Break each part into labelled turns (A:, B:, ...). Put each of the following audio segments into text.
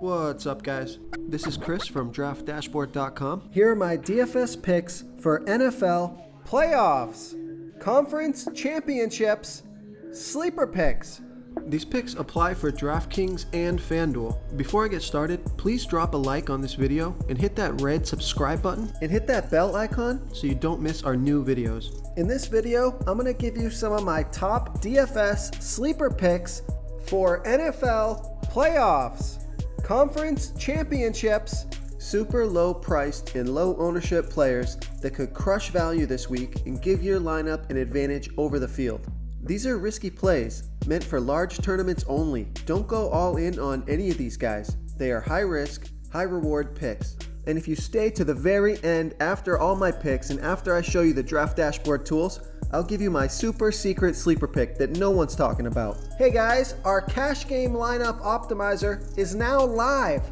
A: What's up, guys? This is Chris from DraftDashboard.com.
B: Here are my DFS picks for NFL playoffs, conference championships, sleeper picks.
A: These picks apply for DraftKings and FanDuel. Before I get started, please drop a like on this video and hit that red subscribe button
B: And hit that bell icon
A: so you don't miss our new videos.
B: In this video, I'm going to give you some of my top DFS sleeper picks for NFL playoffs, conference championships,
A: Super low priced and low ownership players that could crush value this week and give your lineup an advantage over the field. These are risky plays, meant for large tournaments only. Don't go all in on any of these guys. They are high risk, high reward picks. And if you stay to the very end after all my picks and after I show you the Draft Dashboard tools, I'll give you my super secret sleeper pick that no one's talking about.
B: Hey guys, our cash game lineup optimizer is now live.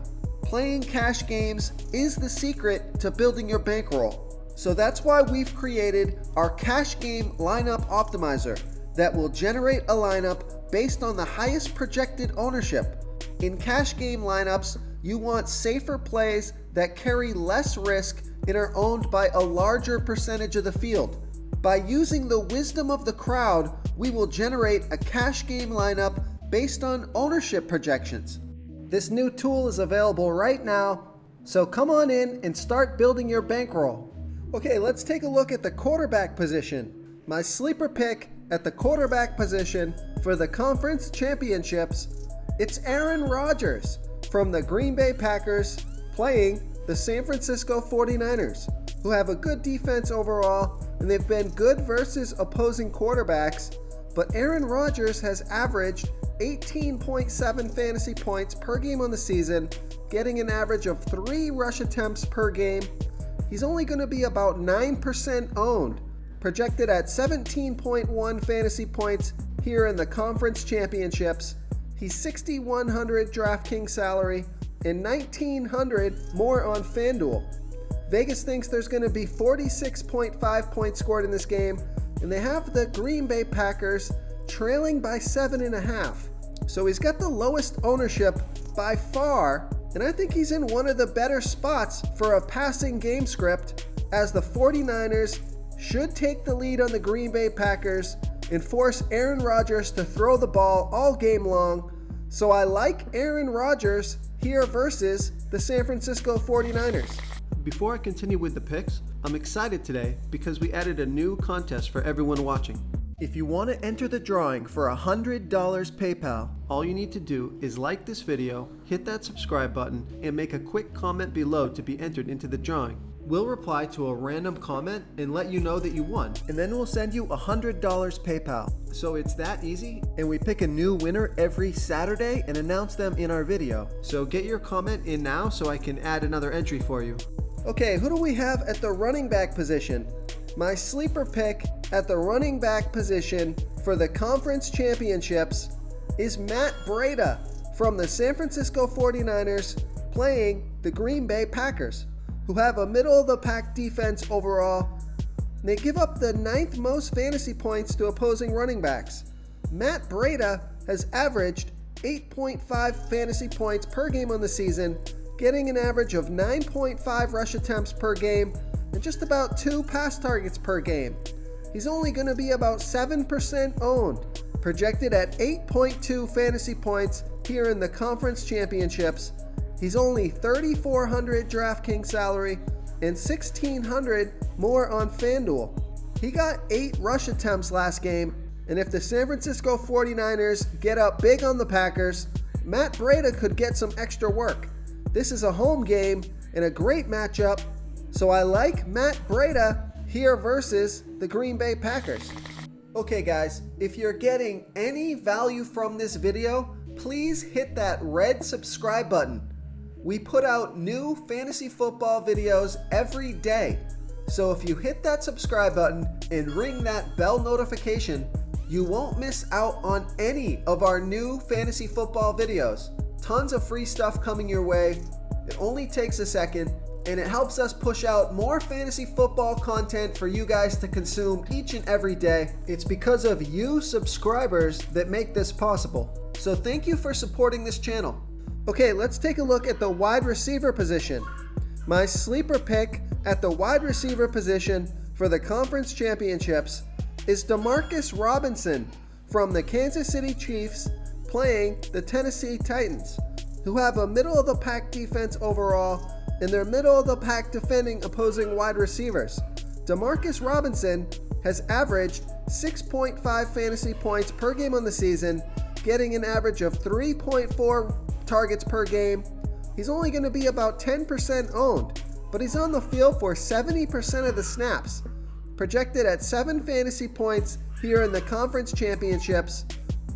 B: Playing cash games is the secret to building your bankroll. So that's why we've created our cash game lineup optimizer that will generate a lineup based on the highest projected ownership. In cash game lineups, you want safer plays that carry less risk and are owned by a larger percentage of the field. By using the wisdom of the crowd, we will generate a cash game lineup based on ownership projections. This new tool is available right now, so come on in and start building your bankroll. Okay, let's take a look at the quarterback position. My sleeper pick at the quarterback position for the conference championships, it's Aaron Rodgers from the Green Bay Packers playing the San Francisco 49ers, who have a good defense overall, and they've been good versus opposing quarterbacks, but Aaron Rodgers has averaged 18.7 fantasy points per game on the season, getting an average of 3 rush attempts per game. He's only going to be about 9% owned, projected at 17.1 fantasy points here in the conference championships. He's 6,100 DraftKings salary and 1,900 more on FanDuel. Vegas thinks there's going to be 46.5 points scored in this game, and they have the Green Bay Packers trailing by 7.5. So he's got the lowest ownership by far, and I think he's in one of the better spots for a passing game script, as the 49ers should take the lead on the Green Bay Packers and force Aaron Rodgers to throw the ball all game long. So I like Aaron Rodgers here versus the San Francisco 49ers.
A: Before I continue with the picks, I'm excited today because we added a new contest for everyone watching. If you want to enter the drawing for $100 PayPal, all you need to do is like this video, hit that subscribe button, and make a quick comment below to be entered into the drawing. We'll reply to a random comment and let you know that you won, and then we'll send you $100 PayPal. So it's that easy, and we pick a new winner every Saturday and announce them in our video. So get your comment in now so I can add another entry for you.
B: Okay, who do we have at the running back position? My sleeper pick at the running back position for the conference championships is Matt Breida from the San Francisco 49ers playing the Green Bay Packers, who have a middle-of-the-pack defense overall. They give up the 9th most fantasy points to opposing running backs. Matt Breida has averaged 8.5 fantasy points per game on the season, getting an average of 9.5 rush attempts per game and just about 2 pass targets per game. He's only going to be about 7% owned, projected at 8.2 fantasy points here in the conference championships. He's only 3,400 DraftKings salary and 1,600 more on FanDuel. He got 8 rush attempts last game, and if the San Francisco 49ers get up big on the Packers, Matt Breida could get some extra work. This is a home game and a great matchup, so I like Matt Breida here versus the Green Bay Packers. Okay guys, if you're getting any value from this video, please hit that red subscribe button. We put out new fantasy football videos every day. So if you hit that subscribe button and ring that bell notification, you won't miss out on any of our new fantasy football videos. Tons of free stuff coming your way. It only takes a second, and it helps us push out more fantasy football content for you guys to consume each and every day. It's because of you subscribers that make this possible. So thank you for supporting this channel. Okay, let's take a look at the wide receiver position. My sleeper pick at the wide receiver position for the conference championships is Demarcus Robinson from the Kansas City Chiefs playing the Tennessee Titans, who have a middle-of-the-pack defense overall, and they're middle-of-the-pack defending opposing wide receivers. Demarcus Robinson has averaged 6.5 fantasy points per game on the season, getting an average of 3.4 targets per game. He's only going to be about 10% owned, but he's on the field for 70% of the snaps, projected at 7 fantasy points here in the conference championships.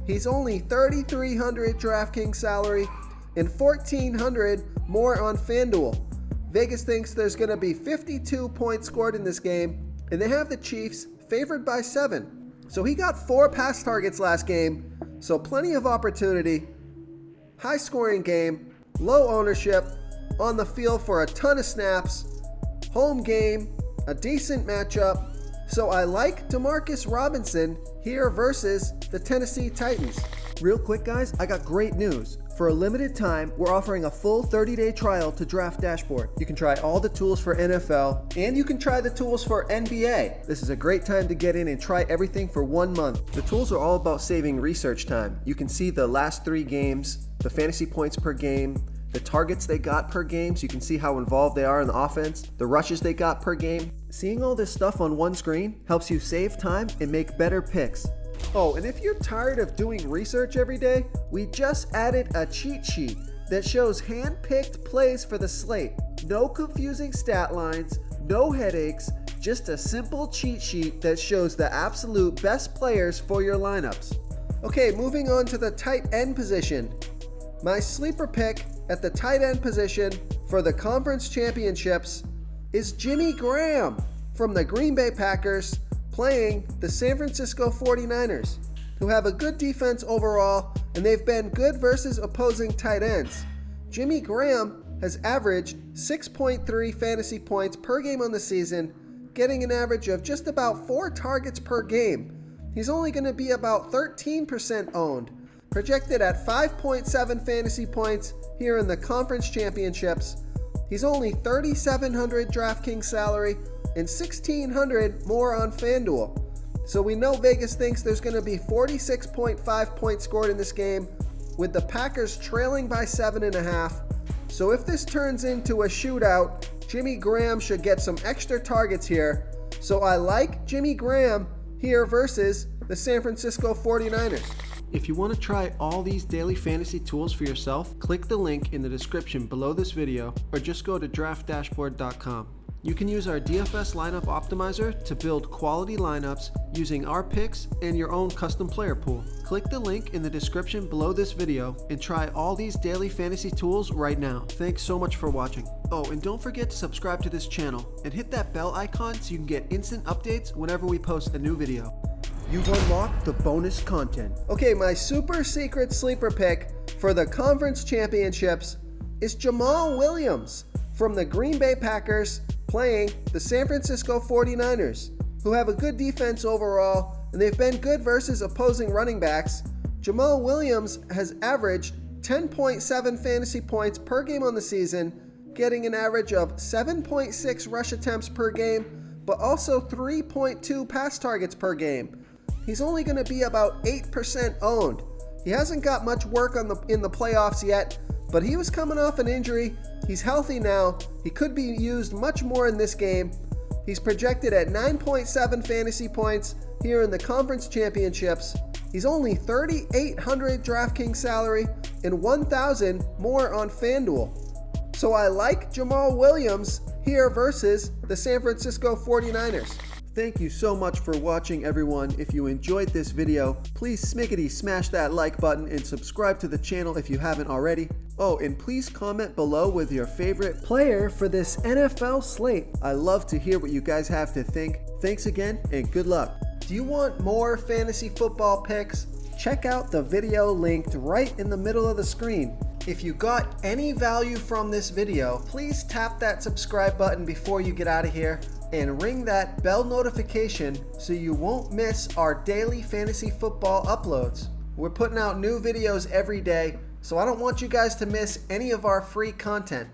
B: He's only $3,300 DraftKings salary and $1,400 more on FanDuel. Vegas thinks there's going to be 52 points scored in this game, and they have the Chiefs favored by 7. So he got 4 pass targets last game, so plenty of opportunity. High scoring game, low ownership, on the field for a ton of snaps, home game, a decent matchup. So I like Demarcus Robinson here versus the Tennessee Titans.
A: Real quick, guys, I got great news. For a limited time, we're offering a full 30-day trial to Draft Dashboard. You can try all the tools for NFL, and you can try the tools for NBA. This is a great time to get in and try everything for 1 month. The tools are all about saving research time. You can see the last 3 games, the fantasy points per game, the targets they got per game, so you can see how involved they are in the offense, the rushes they got per game. Seeing all this stuff on one screen helps you save time and make better picks. Oh, and if you're tired of doing research every day, we just added a cheat sheet that shows hand-picked plays for the slate. No confusing stat lines, no headaches, just a simple cheat sheet that shows the absolute best players for your lineups.
B: Okay, moving on to the tight end position. My sleeper pick at the tight end position for the conference championships is Jimmy Graham from the Green Bay Packers playing the San Francisco 49ers, who have a good defense overall, and they've been good versus opposing tight ends. Jimmy Graham has averaged 6.3 fantasy points per game on the season, getting an average of just about 4 targets per game. He's only going to be about 13% owned, projected at 5.7 fantasy points here in the conference championships. He's only $3,700 DraftKings salary and $1,600 more on FanDuel. So we know Vegas thinks there's going to be 46.5 points scored in this game, with the Packers trailing by 7.5. So if this turns into a shootout, Jimmy Graham should get some extra targets here. So I like Jimmy Graham here versus the San Francisco 49ers.
A: If you want to try all these daily fantasy tools for yourself, click the link in the description below this video or just go to draftdashboard.com. You can use our DFS lineup optimizer to build quality lineups using our picks and your own custom player pool. Click the link in the description below this video and try all these daily fantasy tools right now. Thanks so much for watching. Oh, and don't forget to subscribe to this channel and hit that bell icon so you can get instant updates whenever we post a new video. You've unlocked the bonus content.
B: Okay, my super secret sleeper pick for the conference championships is Jamal Williams from the Green Bay Packers playing the San Francisco 49ers, who have a good defense overall, and they've been good versus opposing running backs. Jamal Williams has averaged 10.7 fantasy points per game on the season, getting an average of 7.6 rush attempts per game, but also 3.2 pass targets per game. He's only going to be about 8% owned. He hasn't got much work in the playoffs yet, but he was coming off an injury. He's healthy now. He could be used much more in this game. He's projected at 9.7 fantasy points here in the conference championships. He's only $3,800 DraftKings salary and $1,000 more on FanDuel. So I like Jamal Williams here versus the San Francisco 49ers.
A: Thank you so much for watching, everyone. If you enjoyed this video, please smash that like button and subscribe to the channel if you haven't already. Oh, and please comment below with your favorite player for this NFL slate. I love to hear what you guys have to think. Thanks again and good luck.
B: Do you want more fantasy football picks? Check out the video linked right in the middle of the screen. If you got any value from this video, please tap that subscribe button before you get out of here and ring that bell notification so you won't miss our daily fantasy football uploads. We're putting out new videos every day, So I don't want you guys to miss any of our free content.